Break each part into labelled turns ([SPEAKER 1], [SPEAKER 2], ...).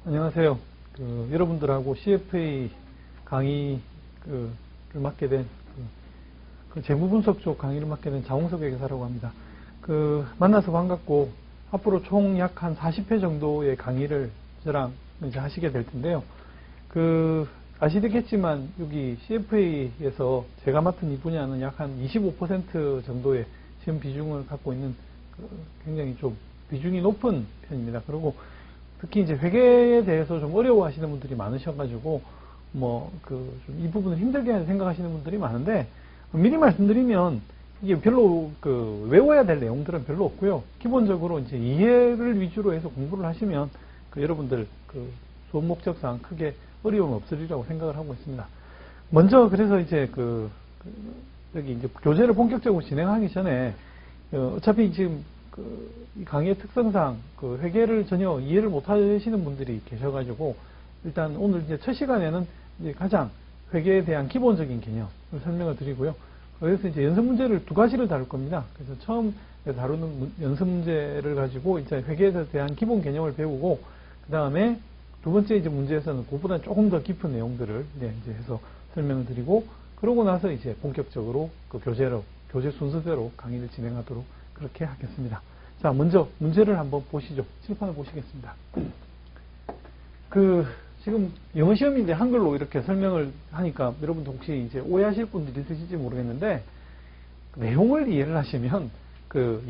[SPEAKER 1] 안녕하세요. 여러분들하고 CFA 강의를 맡게 된, 재무 분석 쪽 강의를 맡게 된 자홍석 회계사라고 합니다. 만나서 반갑고, 앞으로 총 약 한 40회 정도의 강의를 저랑 이제 하시게 될 텐데요. 아시겠지만, 여기 CFA에서 제가 맡은 이 분야는 약 한 25% 정도의 시험 비중을 갖고 있는, 굉장히 좀 비중이 높은 편입니다. 그리고 특히 이제 회계에 대해서 좀 어려워하시는 분들이 많으셔가지고 좀 이 부분을 힘들게 생각하시는 분들이 많은데, 미리 말씀드리면 이게 별로 외워야 될 내용들은 별로 없고요. 기본적으로 이제 이해를 위주로 해서 공부를 하시면 여러분들 수업 목적상 크게 어려움 없으리라고 생각을 하고 있습니다. 먼저 그래서 이제 여기 이제 교재를 본격적으로 진행하기 전에 어차피 지금 이 강의의 특성상 회계를 전혀 이해를 못 하시는 분들이 계셔가지고, 일단 오늘 이제 첫 시간에는 이제 가장 회계에 대한 기본적인 개념을 설명을 드리고요. 그래서 이제 연습 문제를 두 가지를 다룰 겁니다. 그래서 처음 다루는 연습 문제를 가지고 이제 회계에 대한 기본 개념을 배우고, 그 다음에 두 번째 이제 문제에서는 그보다 조금 더 깊은 내용들을 이제 해서 설명을 드리고, 그러고 나서 이제 본격적으로 교재 순서대로 강의를 진행하도록 그렇게 하겠습니다. 자, 먼저 문제를 한번 보시죠. 칠판을 보시겠습니다. 지금 영어 시험인데 한글로 이렇게 설명을 하니까 여러분들 혹시 이제 오해하실 분들이 있으실지 모르겠는데, 내용을 이해를 하시면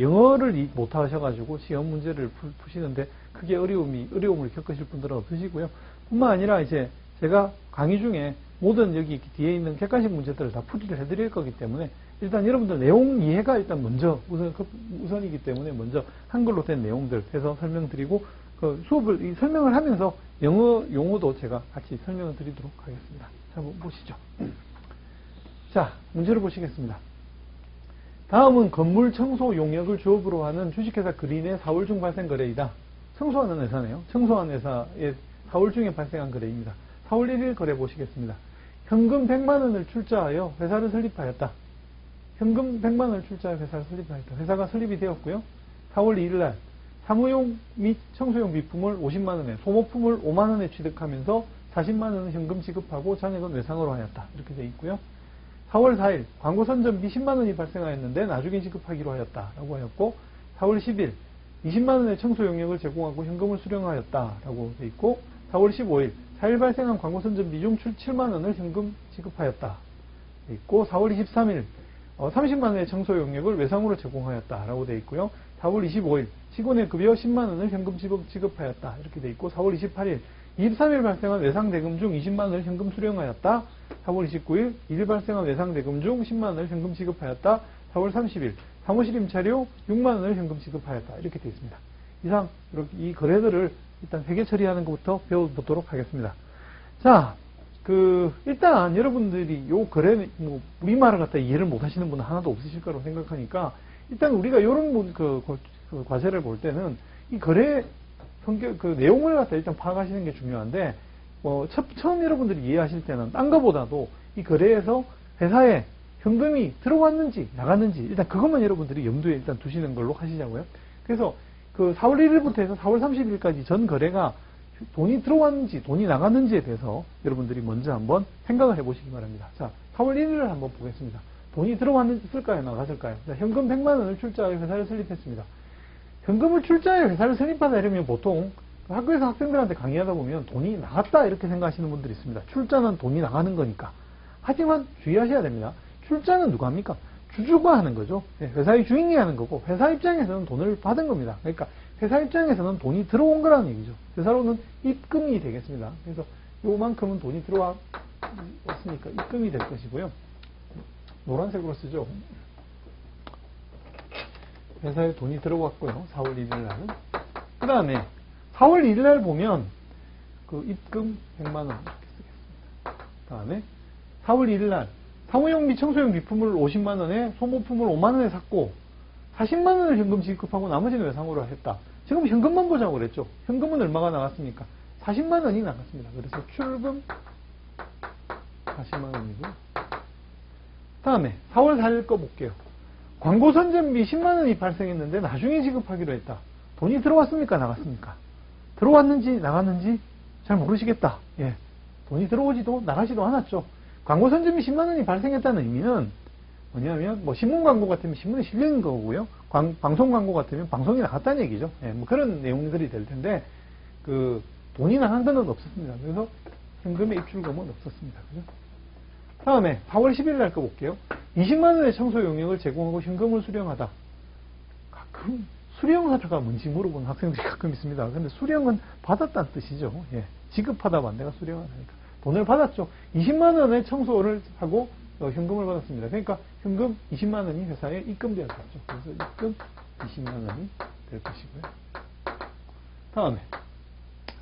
[SPEAKER 1] 영어를 못 하셔가지고 시험 문제를 푸시는데 크게 어려움을 겪으실 분들은 없으시고요. 뿐만 아니라 이제 제가 강의 중에 모든 여기 뒤에 있는 객관식 문제들을 다 풀이를 해드릴 거기 때문에, 일단 여러분들 내용 이해가 일단 우선이기 때문에 먼저 한글로 된 내용들 해서 설명드리고, 수업을 설명을 하면서 영어 용어도 제가 같이 설명을 드리도록 하겠습니다. 자, 한번 보시죠. 자, 문제를 보시겠습니다. 다음은 건물 청소 용역을 주업으로 하는 주식회사 그린의 4월 중 발생 거래이다. 청소하는 회사네요. 청소하는 회사의 4월 중에 발생한 거래입니다. 4월 1일 거래 보시겠습니다. 현금 100만 원을 출자하여 회사를 설립하였다. 현금 100만 원을 출자하여 회사를 설립하였다. 회사가 설립이 되었고요. 4월 2일 날 사무용 및 청소용 비품을 50만 원에, 소모품을 5만 원에 취득하면서 40만 원은 현금 지급하고 잔액은 외상으로 하였다. 이렇게 되어 있고요. 4월 4일 광고 선전비 10만 원이 발생하였는데 나중에 지급하기로 하였다라고 하였고, 4월 10일 20만 원의 청소 용역을 제공하고 현금을 수령하였다라고 되어 있고, 4월 15일 4일 발생한 광고 선전비 중 7만 원을 현금 지급하였다. 되어 있고, 4월 23일 30만 원의 청소 용역을 외상으로 제공하였다라고 되어 있고요. 4월 25일 직원의 급여 10만 원을 현금 지급하였다. 이렇게 되어 있고, 4월 28일 23일 발생한 외상 대금 중 20만 원을 현금 수령하였다. 4월 29일 1일 발생한 외상 대금 중 10만 원을 현금 지급하였다. 4월 30일 사무실 임차료 6만 원을 현금 지급하였다. 이렇게 되어 있습니다. 이상 이 거래들을 일단 회계 처리하는 것부터 배워보도록 하겠습니다. 자, 일단 여러분들이 요 거래, 우리말을 갖다 이해를 못 하시는 분은 하나도 없으실 거라고 생각하니까, 일단 우리가 이런 과제를 볼 때는 이 거래 내용을 갖다 일단 파악하시는 게 중요한데, 처음 여러분들이 이해하실 때는 딴 거보다도 이 거래에서 회사에 현금이 들어왔는지 나갔는지 일단 그것만 여러분들이 염두에 일단 두시는 걸로 하시자고요. 그래서 4월 1일부터 해서 4월 30일까지 전 거래가 돈이 들어왔는지 돈이 나갔는지에 대해서 여러분들이 먼저 한번 생각을 해보시기 바랍니다. 자, 4월 1일을 한번 보겠습니다. 돈이 들어왔을까요? 나갔을까요? 자, 현금 100만 원을 출자하여 회사를 설립했습니다. 현금을 출자하여 회사를 설립하다 이러면 보통 학교에서 학생들한테 강의하다 보면 돈이 나갔다 이렇게 생각하시는 분들이 있습니다. 출자는 돈이 나가는 거니까. 하지만 주의하셔야 됩니다. 출자는 누가 합니까? 주주가 하는 거죠. 회사의 주인이 하는 거고, 회사 입장에서는 돈을 받은 겁니다. 그러니까 회사 입장에서는 돈이 들어온 거라는 얘기죠. 회사로는 입금이 되겠습니다. 그래서 요만큼은 돈이 들어왔으니까 입금이 될 것이고요. 노란색으로 쓰죠. 회사에 돈이 들어왔고요. 4월 1일 날은. 그 다음에 4월 1일 날 보면 입금 100만 원 이렇게 쓰겠습니다. 그 다음에 4월 1일 날 사무용 및 청소용 비품을 50만 원에, 소모품을 5만 원에 샀고 40만 원을 현금 지급하고 나머지는 외상으로 했다. 지금 현금만 보자고 그랬죠. 현금은 얼마가 나갔습니까? 40만 원이 나갔습니다. 그래서 출금 40만 원이고요. 다음에 4월 4일 거 볼게요. 광고 선전비 10만 원이 발생했는데 나중에 지급하기로 했다. 돈이 들어왔습니까? 나갔습니까? 들어왔는지 나갔는지 잘 모르시겠다. 예. 돈이 들어오지도 나가지도 않았죠. 광고 선점이 10만 원이 발생했다는 의미는 뭐냐면, 뭐, 신문 광고 같으면 신문에 실린 거고요. 방송 광고 같으면 방송에 나갔다는 얘기죠. 예, 뭐 그런 내용들이 될 텐데, 돈이 나간 건 없었습니다. 그래서 현금의 입출금은 없었습니다. 그죠? 다음에 4월 10일 날 거 볼게요. 20만 원의 청소 용역을 제공하고 현금을 수령하다. 가끔 수령하다가 뭔지 물어보는 학생들이 가끔 있습니다. 근데 수령은 받았다는 뜻이죠. 예, 지급하다만 내가 수령하다니까. 돈을 받았죠. 20만 원의 청소를 하고 현금을 받았습니다. 그러니까 현금 20만 원이 회사에 입금되었죠. 그래서 입금 20만 원이 될 것이고요. 다음에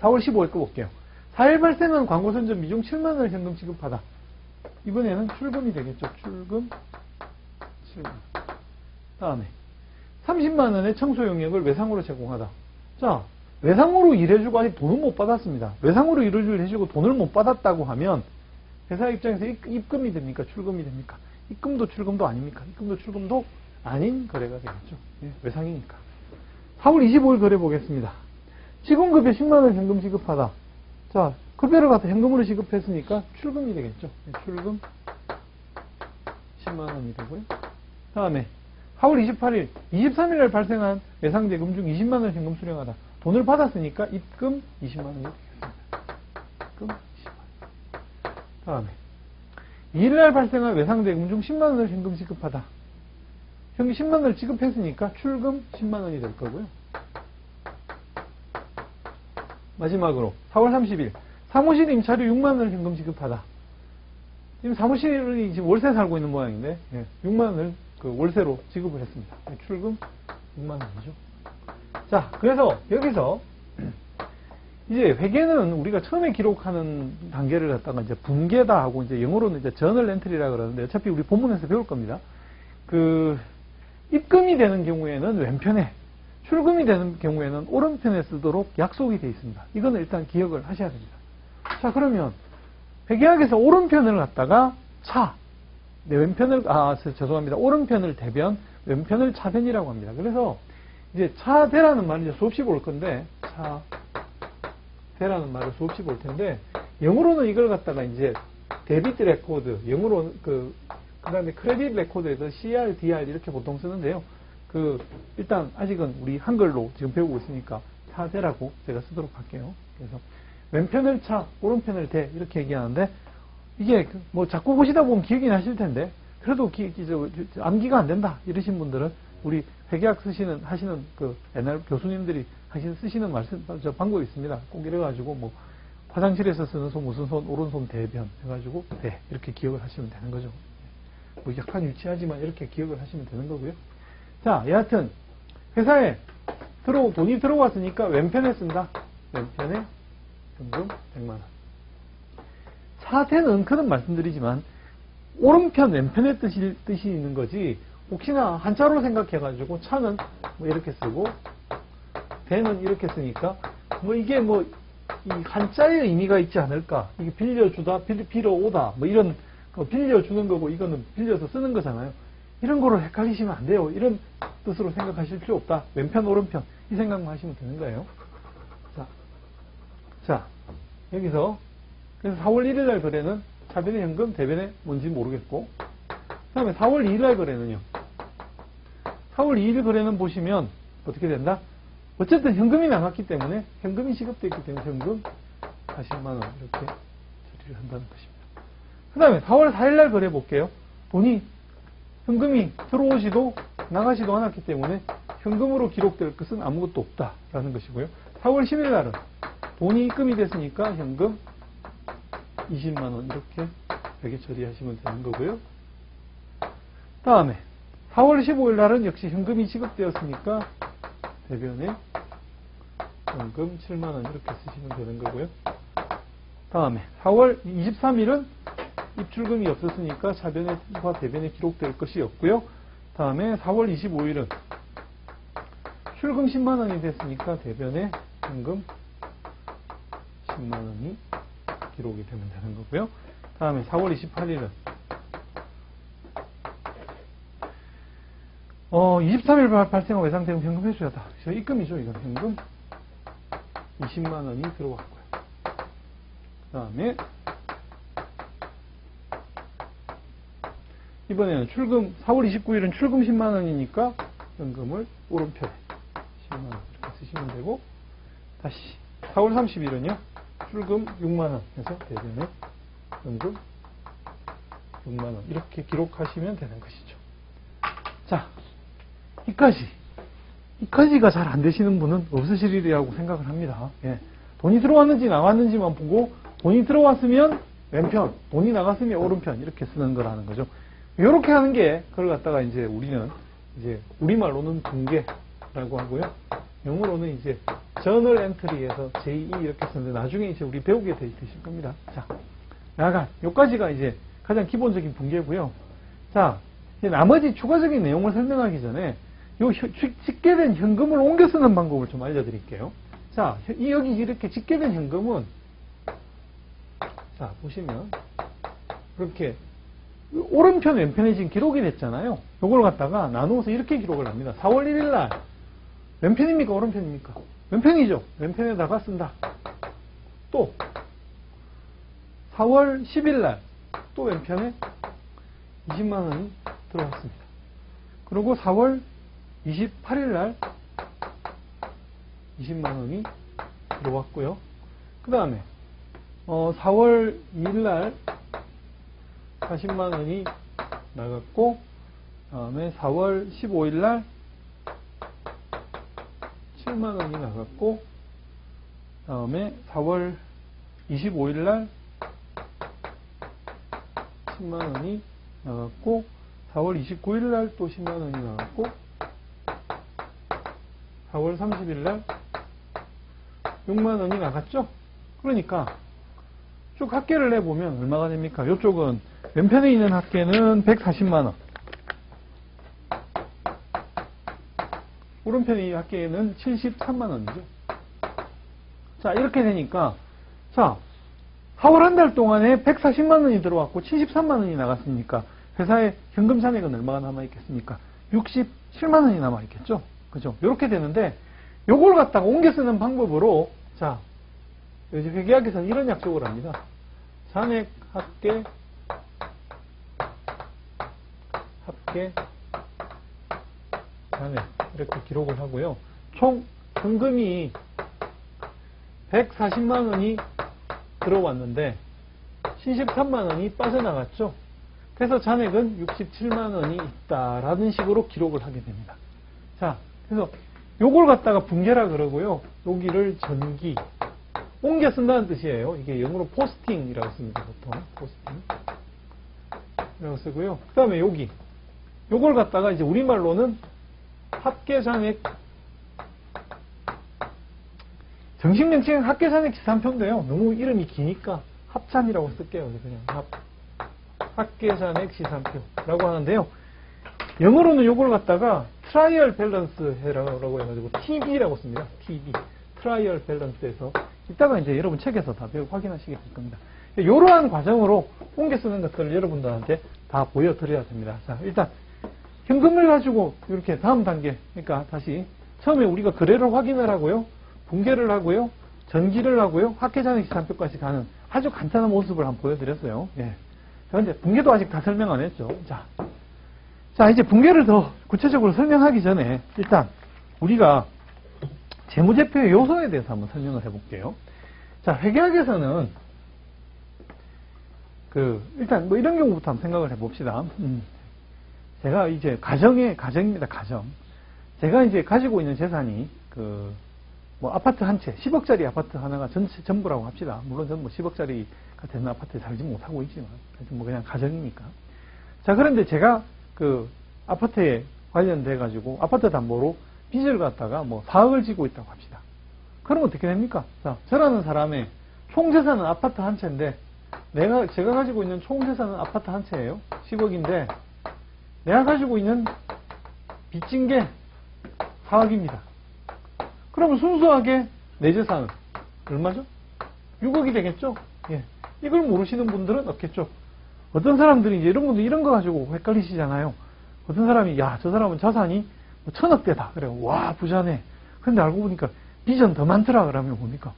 [SPEAKER 1] 4월 15일 거 볼게요. 4일 발생한 광고 선점 비중 7만 원을 현금 지급하다. 이번에는 출금이 되겠죠. 출금 7만 원. 다음에 30만 원의 청소 용역을 외상으로 제공하다. 자, 외상으로 일해주고 아직 돈은 못 받았습니다. 외상으로 일을 해주고 돈을 못 받았다고 하면 회사 입장에서 입금이 됩니까? 출금이 됩니까? 입금도 출금도 아닙니까? 입금도 출금도 아닌 거래가 되겠죠. 예, 외상이니까. 4월 25일 거래 보겠습니다. 직원급여 10만 원 현금 지급하다. 자, 급여를 갖다 현금으로 지급했으니까 출금이 되겠죠. 예, 출금 10만 원이 되고요. 다음에 4월 28일, 23일 날 발생한 외상대금 중 20만 원 현금 수령하다. 돈을 받았으니까 입금 20만 원이 되겠습니다. 입금 20만 원. 다음에 2일 날 발생한 외상대금 중 10만 원을 현금 지급하다. 현금 10만 원을 지급했으니까 출금 10만 원이 될 거고요. 마지막으로 4월 30일 사무실 임차료 6만 원을 현금 지급하다. 지금 사무실이 지금 월세 살고 있는 모양인데 6만 원을 월세로 지급을 했습니다. 출금 6만 원이죠. 자, 그래서 여기서 이제 회계는 우리가 처음에 기록하는 단계를 갖다가 이제 분계다 하고 이제 영어로는 이제 저널 엔트리라 그러는데 어차피 우리 본문에서 배울 겁니다. 입금이 되는 경우에는 왼편에, 출금이 되는 경우에는 오른편에 쓰도록 약속이 되어 있습니다. 이거는 일단 기억을 하셔야 됩니다. 자, 그러면 회계학에서 오른편을 갖다가 왼편을, 죄송합니다. 오른편을 대변, 왼편을 차변이라고 합니다. 그래서 이제 차대라는 말이 이제 수없이 볼 건데, 차대라는 말을 수없이 볼 텐데, 영어로는 이걸 갖다가 이제 데비트 레코드, 영어로는 그 다음에 크레딧 레코드에서 CR, DR 이렇게 보통 쓰는데요. 일단 아직은 우리 한글로 지금 배우고 있으니까 차대라고 제가 쓰도록 할게요. 그래서 왼편을 차, 오른편을 대 이렇게 얘기하는데, 이게 뭐 자꾸 보시다 보면 기억이 나실 텐데, 그래도 암기가 안 된다 이러신 분들은 우리 회계학 하시는 옛날 교수님들이 쓰시는 방법이 있습니다. 꼭 이래가지고 뭐 화장실에서 쓰는 손 무슨 손, 오른손 대변 해가지고 대 이렇게 기억을 하시면 되는 거죠. 뭐 약간 유치하지만 이렇게 기억을 하시면 되는 거고요. 자, 여하튼 회사에 돈이 들어왔으니까 왼편에 쓴다. 왼편에 현금 100만 원. 차대는 그런 말씀드리지만 오른편 왼편의 뜻이 있는 거지, 혹시나 한자로 생각해가지고 차는 뭐 이렇게 쓰고 대는 이렇게 쓰니까 뭐 이게 뭐 이 한자의 의미가 있지 않을까, 이게 빌려주다, 빌어오다 뭐 이런 빌려주는 거고 이거는 빌려서 쓰는 거잖아요. 이런 거를 헷갈리시면 안 돼요. 이런 뜻으로 생각하실 필요 없다. 왼편 오른편 이 생각만 하시면 되는 거예요. 자, 여기서 그래서 4월 1일 날 거래는 차변의 현금, 대변의 뭔지 모르겠고, 그 다음에 4월 2일 날 거래는요. 4월 2일 거래는 보시면 어떻게 된다? 어쨌든 현금이 나갔기 때문에, 현금이 지급됐기 때문에 현금 40만 원 이렇게 처리를 한다는 것입니다. 그 다음에 4월 4일 날 거래 볼게요. 현금이 들어오지도 나가지도 않았기 때문에 현금으로 기록될 것은 아무것도 없다라는 것이고요. 4월 10일 날은 돈이 입금이 됐으니까 현금 20만 원 이렇게 회계 처리하시면 되는 거고요. 다음에 4월 15일 날은 역시 현금이 지급되었으니까 대변에 현금 7만 원 이렇게 쓰시면 되는 거고요. 다음에 4월 23일은 입출금이 없었으니까 차변과 대변에 기록될 것이 없고요. 다음에 4월 25일은 출금 10만 원이 됐으니까 대변에 현금 10만 원이 기록이 되면 되는 거고요. 다음에 4월 28일은 23일 발생한 외상대금 현금 회수하다. 입금이죠. 이건 현금 20만 원이 들어왔고요. 다음에 이번에는 출금 4월 29일은 출금 10만 원이니까 연금을 오른편에 10만 원 이렇게 쓰시면 되고, 다시 4월 30일은요 출금 6만 원 해서 대변에 연금 6만 원 이렇게 기록하시면 되는 것이죠. 자, 이까지가 잘 안 되시는 분은 없으시리라고 생각을 합니다. 예. 돈이 들어왔는지 나왔는지만 보고, 돈이 들어왔으면 왼편, 돈이 나갔으면 오른편 이렇게 쓰는 거라는 거죠. 이렇게 하는 게 그걸 갖다가 이제 우리는 이제 우리말로는 분계라고 하고요. 영어로는 이제 저널 엔트리에서 제2 이렇게 쓰는데 나중에 이제 우리 배우게 되실 겁니다. 자, 약간 요까지가 이제 가장 기본적인 분계고요. 자, 이제 나머지 추가적인 내용을 설명하기 전에 요 집계된 현금을 옮겨 쓰는 방법을 좀 알려드릴게요. 자, 여기 이렇게 집계된 현금은, 자, 보시면 이렇게 오른편 왼편에 지금 기록이 됐잖아요. 요걸 갖다가 나누어서 이렇게 기록을 합니다. 4월 1일 날 왼편입니까 오른편입니까? 왼편이죠. 왼편에다가 쓴다. 또 4월 10일 날 또 왼편에 20만 원이 들어왔습니다. 그리고 4월 28일 날 20만 원이 들어왔고요. 그 다음에 4월 2일 날 40만 원이 나갔고, 다음에 4월 15일 날 7만 원이 나갔고, 다음에 4월 25일 날 10만 원이 나갔고, 4월 29일 날 또 10만 원이 나갔고, 4월 30일 날 6만 원이 나갔죠? 그러니까 쭉 합계를 내보면 얼마가 됩니까? 이쪽은 왼편에 있는 합계는 140만 원, 오른편에 있는 합계는 73만 원이죠. 자, 이렇게 되니까, 자, 4월 한 달 동안에 140만 원이 들어왔고 73만 원이 나갔으니까 회사에 현금 잔액은 얼마가 남아있겠습니까? 67만 원이 남아있겠죠? 그죠? 이렇게 되는데, 요걸 갖다가 옮겨 쓰는 방법으로, 자, 요즘 회계학에서는 이런 약속을 합니다. 잔액, 합계, 잔액 이렇게 기록을 하고요. 총 현금이 140만 원이 들어왔는데 73만 원이 빠져나갔죠. 그래서 잔액은 67만 원이 있다라는 식으로 기록을 하게 됩니다. 자, 그래서 요걸 갖다가 분계라 그러고요. 여기를 전기, 옮겨 쓴다는 뜻이에요. 이게 영어로 포스팅이라고 씁니다. 보통 포스팅이라고 쓰고요. 그 다음에 여기 요걸 갖다가 이제 우리말로는 합계잔액, 정식 명칭은 합계잔액 지산표인데요. 너무 이름이 기니까 합찬이라고 쓸게요. 그냥 합계잔액 지산표라고 하는데요. 영어로는 요걸 갖다가 트라이얼 밸런스 해라고 해가지고 TB라고 씁니다. TB. 트라이얼 밸런스에서 이따가 이제 여러분 책에서 다 확인하시게 될 겁니다. 이러한 과정으로 옮겨 쓰는 것들을 여러분들한테 다 보여드려야 됩니다. 자, 일단 현금을 가지고 이렇게 다음 단계, 그러니까 다시 처음에 우리가 거래를 확인을 하고요, 분계를 하고요, 전기를 하고요, 합계잔액 지산표까지 가는 아주 간단한 모습을 한번 보여드렸어요. 예. 자, 근데 분계도 아직 다 설명 안 했죠. 자, 이제 분계를 더 구체적으로 설명하기 전에 일단 우리가 재무제표의 요소에 대해서 한번 설명을 해볼게요. 자, 회계학에서는 일단 뭐 이런 경우부터 한번 생각을 해봅시다. 제가 이제 가정입니다. 가정. 제가 이제 가지고 있는 재산이 뭐 아파트 한 채, 10억짜리 아파트 하나가 전부라고 합시다. 물론 저는 뭐 10억짜리가 되는 아파트에 살지 못하고 있지만, 뭐 그냥 가정이니까. 자, 그런데 제가 아파트에 관련돼 가지고 아파트 담보로 빚을 갖다가 뭐 4억을 지고 있다고 합시다. 그러면 어떻게 됩니까? 자, 저라는 사람의 총 재산은 아파트 한 채인데, 제가 가지고 있는 총 재산은 아파트 한 채예요. 10억인데, 내가 가지고 있는 빚진 게 4억입니다. 그러면 순수하게 내 재산은 얼마죠? 6억이 되겠죠? 예. 이걸 모르시는 분들은 없겠죠. 어떤 사람들이 이제 이런 분들 이런 거 가지고 헷갈리시잖아요. 어떤 사람이, 야, 저 사람은 자산이 1000억대다. 그래요. 와, 부자네. 근데 알고 보니까 빚은 더 많더라. 그러면 뭡니까?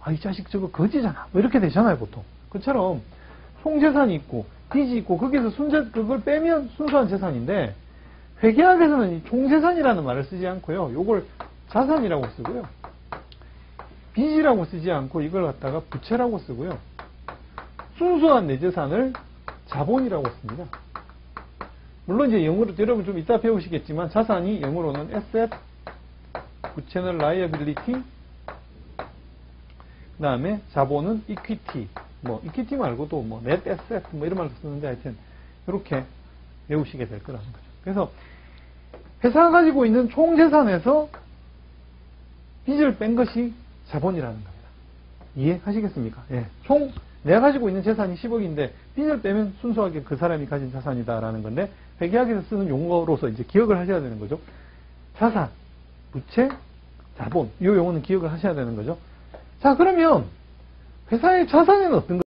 [SPEAKER 1] 이 자식 저거 거지잖아. 뭐 이렇게 되잖아요, 보통. 그처럼 총재산이 있고 빚이 있고 거기서 그걸 빼면 순수한 재산인데 회계학에서는 이 총재산이라는 말을 쓰지 않고요. 요걸 자산이라고 쓰고요. 빚이라고 쓰지 않고 이걸 갖다가 부채라고 쓰고요. 순수한 내 재산을 자본이라고 씁니다. 물론 이제 영어로 여러분 좀 이따 배우시겠지만 자산이 영어로는 asset, 부채는 liability, 그 다음에 자본은 equity, 뭐 equity 말고도 뭐 net asset 뭐 이런 말도 쓰는데 하여튼 이렇게 배우시게 될 거라는 거죠. 그래서 회사가 가지고 있는 총 재산에서 빚을 뺀 것이 자본이라는 겁니다. 이해하시겠습니까? 예. 총 내가 가지고 있는 재산이 10억인데 빚을 빼면 순수하게 그 사람이 가진 자산이다라는 건데 회계학에서 쓰는 용어로서 이제 기억을 하셔야 되는 거죠. 자산, 부채, 자본 이 용어는 기억을 하셔야 되는 거죠. 자, 그러면 회사의 자산에는 어떤